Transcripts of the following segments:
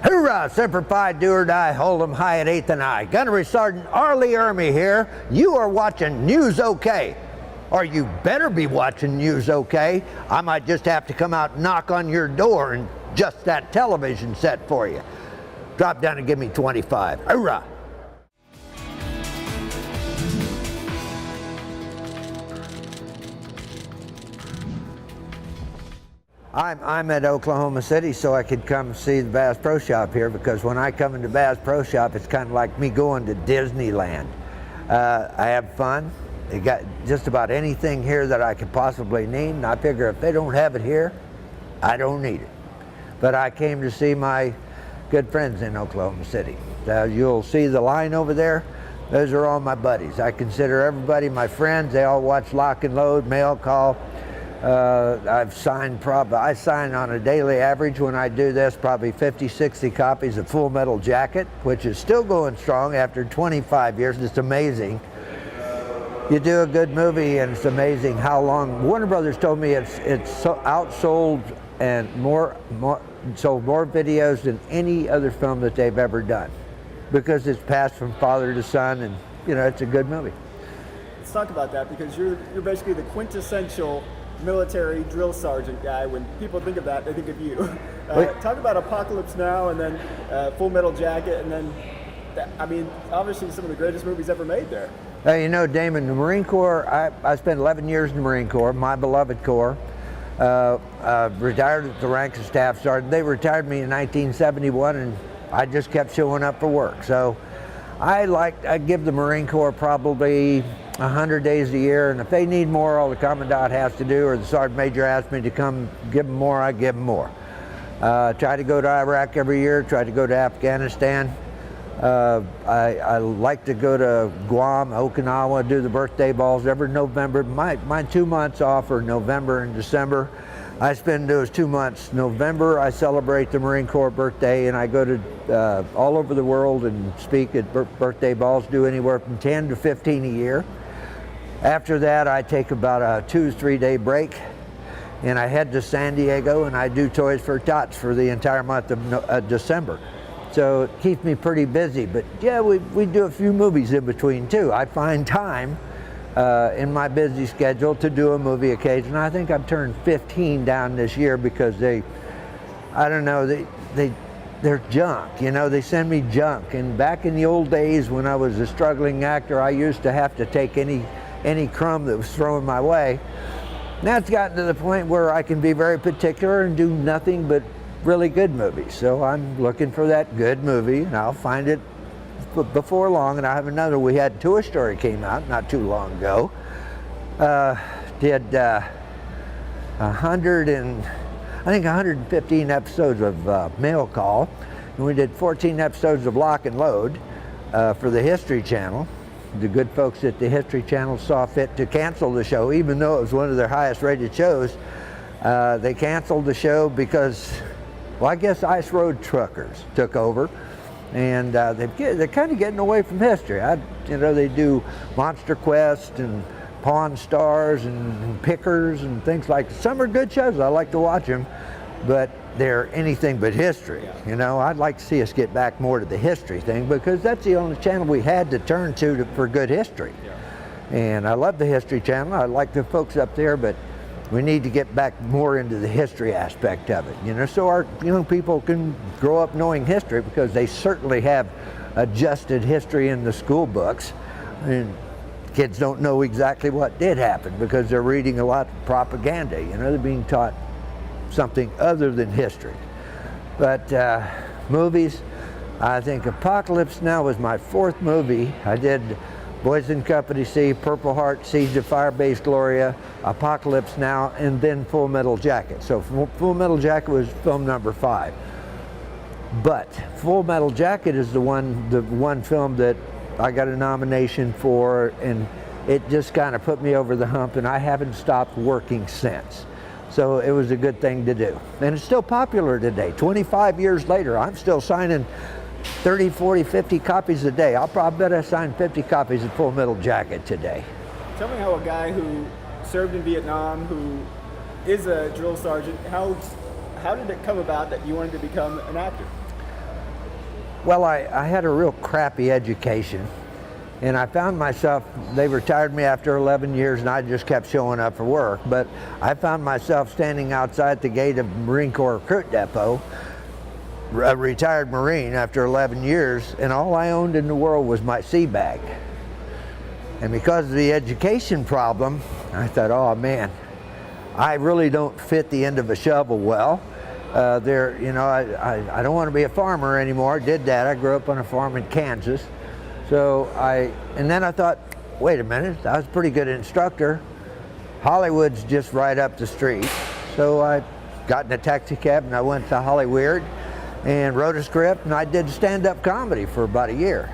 Hoorah! Semper Fi, do or die, hold 'em high at 8th and I. Gunnery Sergeant Ermey here. You are watching News OK. Or you better be watching News OK. I might just have to come out and knock on your door and adjust that television set for you. Drop down and give me 25. Hoorah! I'm at Oklahoma City, so I could come see the Bass Pro Shop here, because when I come into Bass Pro Shop, it's kind of like me going to Disneyland. I have fun. They got just about anything here that I could possibly need, and I figure if they don't have it here, I don't need it. But I came to see my good friends in Oklahoma City. You'll see the line over there. Those are all my buddies. I consider everybody my friends. They all watch Lock and Load, Mail Call. I sign on a daily average when I do this probably 50, 60 copies of Full Metal Jacket, which is still going strong after 25 years. It's amazing. You do a good movie and it's amazing how long. Warner Brothers told me it's so outsold and sold more videos than any other film that they've ever done, because it's passed from father to son, and you know, it's a good movie. Let's talk about that, because you're basically the quintessential military drill sergeant guy. When people think of that, they think of you. Talk about Apocalypse Now, and then Full Metal Jacket, and then, I mean, obviously some of the greatest movies ever made there. You know, Damon, the Marine Corps, I spent 11 years in the Marine Corps, my beloved Corps. Retired at the rank of staff sergeant. They retired me in 1971, and I just kept showing up for work. So I give the Marine Corps probably 100 days a year, and if they need more, all the commandant has to do, or the sergeant major asks me to come give them more, I give them more. Try to go to Iraq every year, try to go to Afghanistan. I like to go to Guam, Okinawa, do the birthday balls every November. My 2 months off are November and December. I spend those 2 months. November, I celebrate the Marine Corps birthday, and I go to all over the world and speak at birthday balls, do anywhere from 10 to 15 a year. After that, I take about a 2 to 3 day break, and I head to San Diego, and I do Toys for Tots for the entire month of December. So it keeps me pretty busy, but yeah, we do a few movies in between too. I find time in my busy schedule to do a movie occasion. I think I've turned 15 down this year because they're junk, you know, they send me junk. And back in the old days when I was a struggling actor, I used to have to take any crumb that was thrown my way. Now it's gotten to the point where I can be very particular and do nothing but really good movies. So I'm looking for that good movie, and I'll find it before long. And I have another. We had Toy Story came out not too long ago. Did 115 episodes of Mail Call, and we did 14 episodes of Lock and Load for the History Channel. The good folks at the History Channel saw fit to cancel the show, even though it was one of their highest rated shows. They canceled the show because, well, I guess ice road truckers took over, and they're kind of getting away from history. You know, they do Monster Quest and Pawn Stars and Pickers and things like that. Some are good shows. I like to watch them, but they're anything but history. You know, I'd like to see us get back more to the history thing, because that's the only channel we had to turn to for good history. And I love the History Channel. I like the folks up there, but we need to get back more into the history aspect of it, you know, so our young people can grow up knowing history, because they certainly have adjusted history in the school books. And kids don't know exactly what did happen because they're reading a lot of propaganda, you know, they're being taught something other than history. But movies, I think Apocalypse Now was my 4th movie. I did Boys in Company C, Purple Heart, Siege of Firebase Gloria, Apocalypse Now, and then Full Metal Jacket. So Full Metal Jacket was film number 5. But Full Metal Jacket is the one film that I got a nomination for, and it just kind of put me over the hump, and I haven't stopped working since. So it was a good thing to do. And it's still popular today. 25 years later, I'm still signing 30, 40, 50 copies a day. I'll probably bet I signed 50 copies of Full Metal Jacket today. Tell me how a guy who served in Vietnam, who is a drill sergeant, how did it come about that you wanted to become an actor? Well, I had a real crappy education, and I found myself, they retired me after 11 years, and I just kept showing up for work. But I found myself standing outside the gate of Marine Corps Recruit Depot, a retired Marine after 11 years, and all I owned in the world was my sea bag. And because of the education problem, I thought, oh man, I really don't fit the end of a shovel well. I don't want to be a farmer anymore. Did that. I grew up on a farm in Kansas. And then I thought, wait a minute, I was a pretty good instructor. Hollywood's just right up the street. So I got in a taxi cab and I went to Hollywood and wrote a script, and I did stand-up comedy for about a year.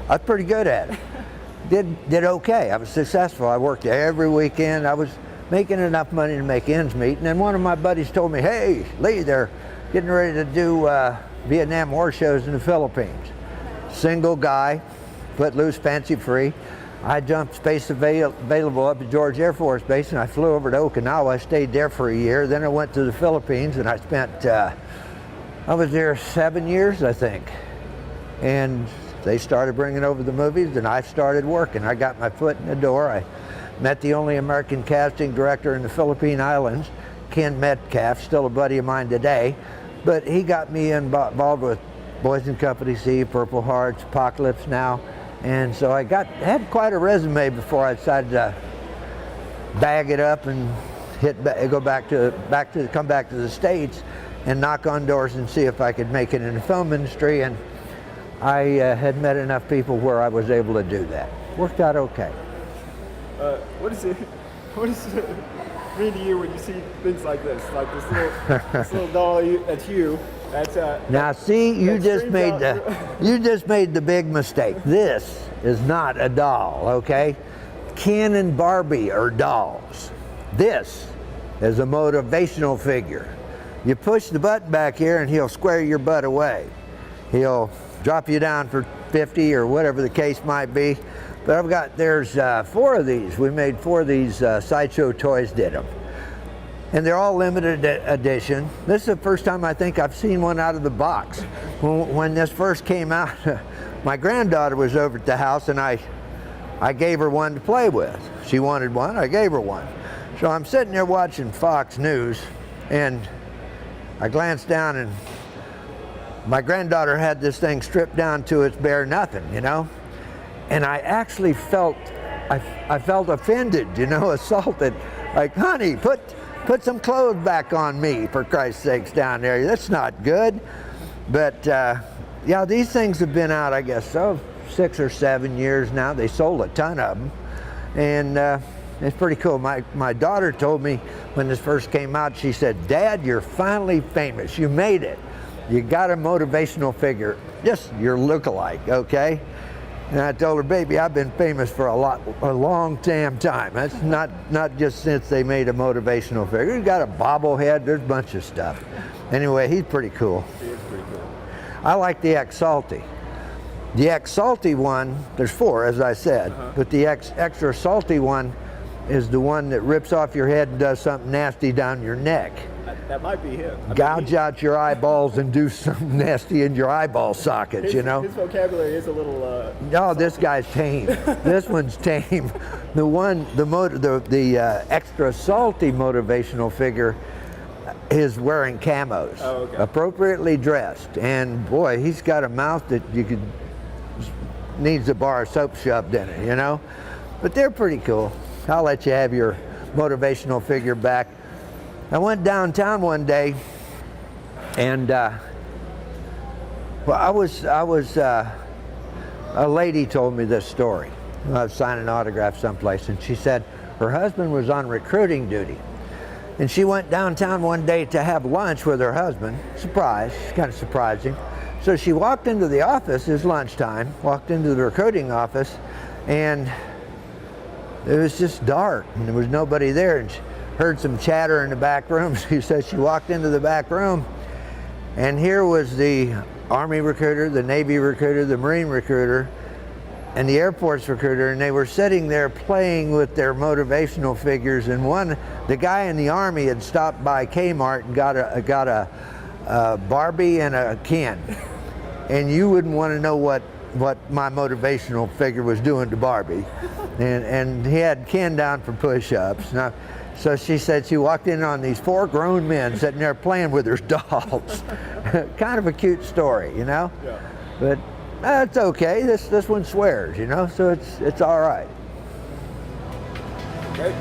I was pretty good at it. Did okay. I was successful. I worked every weekend. I was making enough money to make ends meet. And then one of my buddies told me, hey, Lee, they're getting ready to do Vietnam War shows in the Philippines. Single guy, footloose, fancy free. I jumped space available up at George Air Force Base, and I flew over to Okinawa. I stayed there for a year. Then I went to the Philippines, and I spent, I was there 7 years, I think. And they started bringing over the movies, and I started working. I got my foot in the door. I met the only American casting director in the Philippine Islands, Ken Metcalf, still a buddy of mine today. But he got me involved with Boys and Company C, Purple Hearts, Apocalypse Now. And so I had quite a resume before I decided to bag it up and come back to the States and knock on doors and see if I could make it in the film industry. And I had met enough people where I was able to do that. Worked out okay. What does it mean to you when you see things like this, like this little doll? That's you. Now see, you just made the big mistake. This is not a doll, okay? Ken and Barbie are dolls. This is a motivational figure. You push the button back here and he'll square your butt away. He'll drop you down for 50 or whatever the case might be. But there's 4 of these. We made 4 of these, Sideshow Toys did them. And they're all limited edition. This is the first time I think I've seen one out of the box. When this first came out, my granddaughter was over at the house, and I gave her one to play with. She wanted one, I gave her one. So I'm sitting there watching Fox News, and I glanced down, and my granddaughter had this thing stripped down to its bare nothing, you know? And I actually felt offended, you know, assaulted. Like, honey, put some clothes back on me, for Christ's sakes, down there. That's not good. But yeah, these things have been out, I guess, 6 or 7 years now. They sold a ton of them, and it's pretty cool. My daughter told me when this first came out, she said, Dad, you're finally famous. You made it. You got a motivational figure, just your look-alike, okay? And I told her, baby, I've been famous for a long damn time. That's not just since they made a motivational figure. He's got a bobblehead, there's a bunch of stuff. Anyway, he's pretty cool. He is pretty cool. I like the X-Salty. The X-Salty one, there's 4, as I said, but the extra salty one is the one that rips off your head and does something nasty down your neck. That might be him. Gouge out your eyeballs and do something nasty in your eyeball sockets, you know? His vocabulary is a little... No, this guy's tame. This one's tame. The extra salty motivational figure is wearing camos, appropriately dressed. And boy, he's got a mouth that needs a bar of soap shoved in it, you know? But they're pretty cool. I'll let you have your motivational figure back. I went downtown one day, and a lady told me this story. I was signing autographs someplace, and she said her husband was on recruiting duty, and she went downtown one day to have lunch with her husband. Surprise, kind of surprising. So she walked into the office, it's lunchtime, walked into the recruiting office, and it was just dark, and there was nobody there. And she heard some chatter in the back room. She said she walked into the back room, and here was the Army recruiter, the Navy recruiter, the Marine recruiter, and the Air Force recruiter, and they were sitting there playing with their motivational figures. And the guy in the Army had stopped by Kmart and got a Barbie and a Ken. and you wouldn't want to know what my motivational figure was doing to Barbie. And he had Ken down for push-ups. Now, so she said she walked in on these 4 grown men sitting there playing with their dolls. Kind of a cute story, you know? Yeah. But it's okay. This one swears, you know, so it's all right. Great.